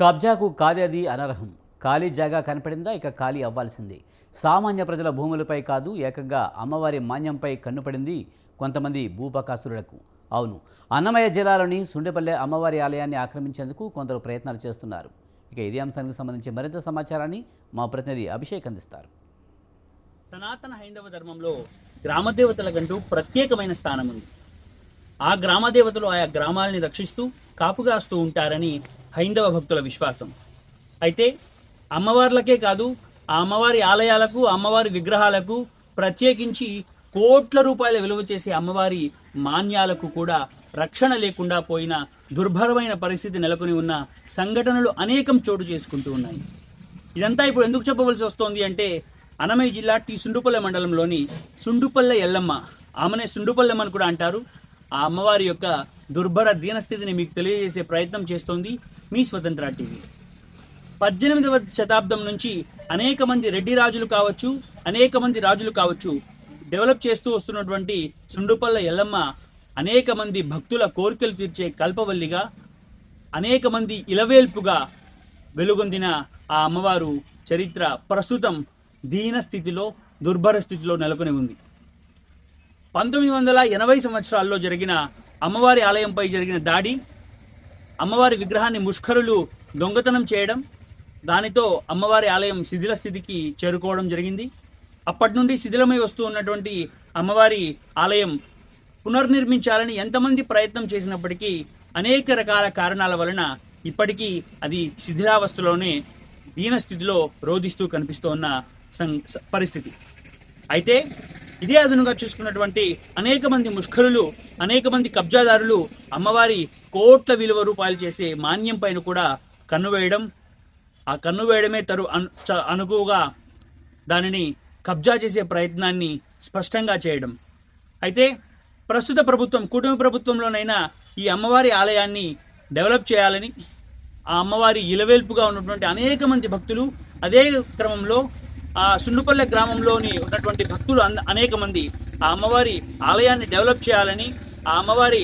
కబ్జాకు కాదేది అనర్హం. ఖాళీ జాగా కనపడిందా ఇక ఖాళీ అవ్వాల్సిందే. సామాన్య ప్రజల భూములపై కాదు, ఏకంగా అమ్మవారి మాన్యంపై కన్నుపడింది కొంతమంది భూపకాసురులకు. అవును, అన్నమయ్య జిల్లాలోని సుండిపల్లె అమ్మవారి ఆలయాన్ని ఆక్రమించేందుకు కొందరు ప్రయత్నాలు చేస్తున్నారు. ఇక ఇదే అంశానికి సంబంధించి మరింత సమాచారాన్ని మా ప్రతినిధి అభిషేక్ అందిస్తారు. సనాతన హైందవ ధర్మంలో గ్రామదేవతలకంటూ ప్రత్యేకమైన స్థానం ఉంది. ఆ గ్రామదేవతలు ఆయా గ్రామాలని రక్షిస్తూ కాపుగాస్తూ ఉంటారని హైందవ భక్తుల విశ్వాసం. అయితే అమ్మవార్లకే కాదు, ఆ అమ్మవారి ఆలయాలకు, అమ్మవారి విగ్రహాలకు, ప్రత్యేకించి కోట్ల రూపాయల విలువ చేసే అమ్మవారి మాన్యాలకు కూడా రక్షణ లేకుండా పోయిన దుర్భరమైన పరిస్థితి నెలకొని ఉన్న సంఘటనలు అనేకం చోటు చేసుకుంటూ ఉన్నాయి. ఇదంతా ఇప్పుడు ఎందుకు చెప్పవలసి వస్తోంది అంటే, అన్నమయ్య జిల్లా టి సుండుపల్లె మండలంలోని సుండుపల్లె ఎల్లమ్మ, ఆమెనే సుండుపల్లెమ్మ అని కూడా అంటారు, ఆ అమ్మవారి యొక్క దుర్భర దీనస్థితిని మీకు తెలియజేసే ప్రయత్నం చేస్తోంది మీ స్వతంత్ర టీవీ. 18వ శతాబ్దం నుంచి అనేక మంది రెడ్డి రాజులు కావచ్చు, అనేక మంది రాజులు కావచ్చు, డెవలప్ చేస్తూ వస్తున్నటువంటి సుండుపల్లె ఎల్లమ్మ అనేక మంది భక్తుల కోరికలు తీర్చే కల్పవల్లిగా, అనేక మంది ఇలవేల్పుగా వెలుగొందిన ఆ అమ్మవారు చరిత్ర ప్రస్తుతం దీన స్థితిలో, దుర్భర స్థితిలో నెలకొని ఉంది. 1980 సంవత్సరాల్లో జరిగిన అమ్మవారి ఆలయంపై జరిగిన దాడి, అమ్మవారి విగ్రహాన్ని ముష్కరులు దొంగతనం చేయడం, దానితో అమ్మవారి ఆలయం శిథిల స్థితికి చేరుకోవడం జరిగింది. అప్పటి నుండి శిథిలమై వస్తూ ఉన్నటువంటి అమ్మవారి ఆలయం పునర్నిర్మించాలని ఎంతమంది ప్రయత్నం చేసినప్పటికీ అనేక రకాల కారణాల వలన ఇప్పటికీ అది శిథిలావస్థలోనే దీనస్థితిలో రోధిస్తూ కనిపిస్తోన్న పరిస్థితి. అయితే ఇదే అదునుగా చూసుకున్నటువంటి అనేక మంది ముష్కరులు, అనేక మంది కబ్జాదారులు అమ్మవారి కోట్ల విలువ రూపాయలు చేసే మాన్యం పైన కూడా కన్ను వేయడం, ఆ కన్ను వేయడమే అనుగువగా దానిని కబ్జా చేసే ప్రయత్నాన్ని స్పష్టంగా చేయడం. అయితే ప్రస్తుత ప్రభుత్వం, కుటుంబ ప్రభుత్వంలోనైనా ఈ అమ్మవారి ఆలయాన్ని డెవలప్ చేయాలని, ఆ అమ్మవారి ఇలవేల్పుగా ఉన్నటువంటి అనేక మంది భక్తులు, అదే క్రమంలో ఆ సుండుపల్లె గ్రామంలోని ఉన్నటువంటి భక్తులు అనేక మంది ఆ అమ్మవారి ఆలయాన్ని డెవలప్ చేయాలని, ఆ అమ్మవారి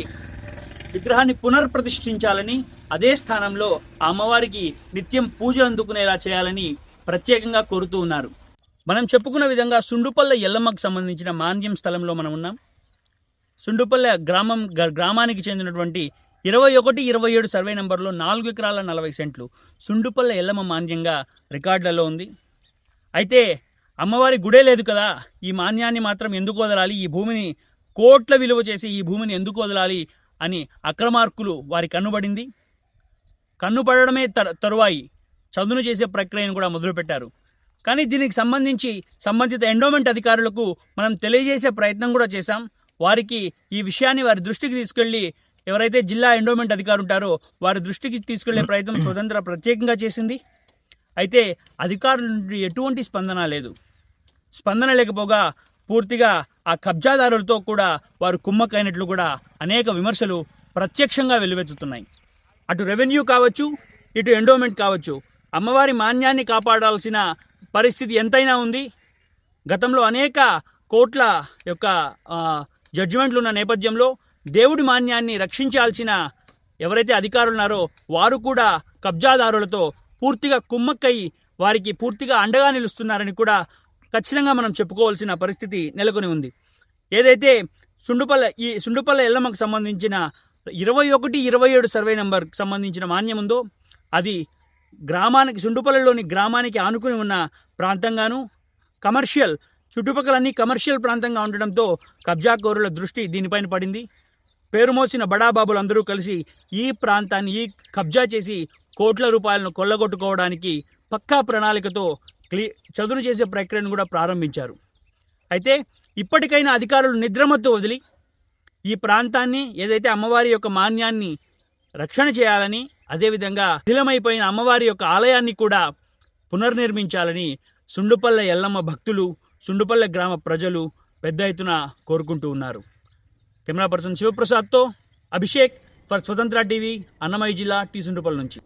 విగ్రహాన్ని పునర్ప్రతిష్ఠించాలని, అదే స్థానంలో ఆ అమ్మవారికి నిత్యం పూజలు అందుకునేలా చేయాలని ప్రత్యేకంగా కోరుతూ ఉన్నారు. మనం చెప్పుకున్న విధంగా సుండుపల్లె ఎల్లమ్మకు సంబంధించిన మాన్యం స్థలంలో మనం ఉన్నాం. సుండుపల్లె గ్రామానికి చెందినటువంటి 21-27 సర్వే నంబర్లో 4 ఎకరాల 40 సెంట్లు సుండుపల్లె ఎల్లమ్మ మాన్యంగా రికార్డులలో ఉంది. అయితే అమ్మవారి గుడే లేదు కదా, ఈ మాన్యాన్ని మాత్రం ఎందుకు వదలాలి, ఈ భూమిని కోట్ల విలువ చేసి ఈ భూమిని ఎందుకు వదలాలి అని అక్రమార్కులు వారి కన్నుపడింది. కన్నుపడడమే తరువాయి చదును చేసే ప్రక్రియను కూడా మొదలుపెట్టారు. కానీ దీనికి సంబంధించి సంబంధిత ఎండోమెంట్ అధికారులకు మనం తెలియజేసే ప్రయత్నం కూడా చేశాం. వారికి ఈ విషయాన్ని వారి దృష్టికి తీసుకెళ్లి, ఎవరైతే జిల్లా ఎండోమెంట్ అధికారు ఉంటారో వారి దృష్టికి తీసుకెళ్లే ప్రయత్నం స్వతంత్ర ప్రత్యేకంగా చేసింది. అయితే అధికారుల నుండి ఎటువంటి స్పందన లేదు. స్పందన లేకపోగా పూర్తిగా ఆ కబ్జాదారులతో కూడా వారు కుమ్మక్కైనట్లు కూడా అనేక విమర్శలు ప్రత్యక్షంగా వెలువెత్తుతున్నాయి. అటు రెవెన్యూ కావచ్చు, ఇటు ఎండోమెంట్ కావచ్చు, అమ్మవారి మాన్యాన్ని కాపాడాల్సిన పరిస్థితి ఎంతైనా ఉంది. గతంలో అనేక కోట్ల యొక్క జడ్జిమెంట్లు ఉన్న నేపథ్యంలో దేవుడి మాన్యాన్ని రక్షించాల్సిన ఎవరైతే అధికారులు ఉన్నారో వారు కూడా కబ్జాదారులతో పూర్తిగా కుమ్మక్కయి వారికి పూర్తిగా అండగా నిలుస్తున్నారని కూడా ఖచ్చితంగా మనం చెప్పుకోవాల్సిన పరిస్థితి నెలకొని ఉంది. ఏదైతే సుండుపల్లె ఎల్లమ్మకు సంబంధించిన 21-27 సర్వే నంబర్కి సంబంధించిన మాన్యం ఉందో అది గ్రామానికి, సుండుపల్లెలోని గ్రామానికి ఆనుకుని ఉన్న ప్రాంతంగాను, కమర్షియల్, చుట్టుపక్కలన్నీ కమర్షియల్ ప్రాంతంగా ఉండడంతో కబ్జాకోరుల దృష్టి దీనిపైన పడింది. పేరు మోసిన బడాబాబులందరూ కలిసి ఈ ప్రాంతాన్ని కబ్జా చేసి కోట్ల రూపాయలను కొల్లగొట్టుకోవడానికి పక్కా ప్రణాళికతో చదును చేసే ప్రక్రియను కూడా ప్రారంభించారు. అయితే ఇప్పటికైనా అధికారులు నిద్రమత్తు వదిలి ఈ ప్రాంతాన్ని, ఏదైతే అమ్మవారి యొక్క మాన్యాన్ని రక్షణ చేయాలని, అదేవిధంగా శిథిలమైపోయిన అమ్మవారి యొక్క ఆలయాన్ని కూడా పునర్నిర్మించాలని సుండుపల్లె ఎల్లమ్మ భక్తులు, సుండుపల్లె గ్రామ ప్రజలు పెద్ద ఎత్తున కోరుకుంటూ ఉన్నారు. కెమెరా పర్సన్ శివప్రసాద్తో అభిషేక్ ఫర్ స్వతంత్ర టీవీ, అన్నమయ్య జిల్లా టి సుండుపల్లె నుంచి.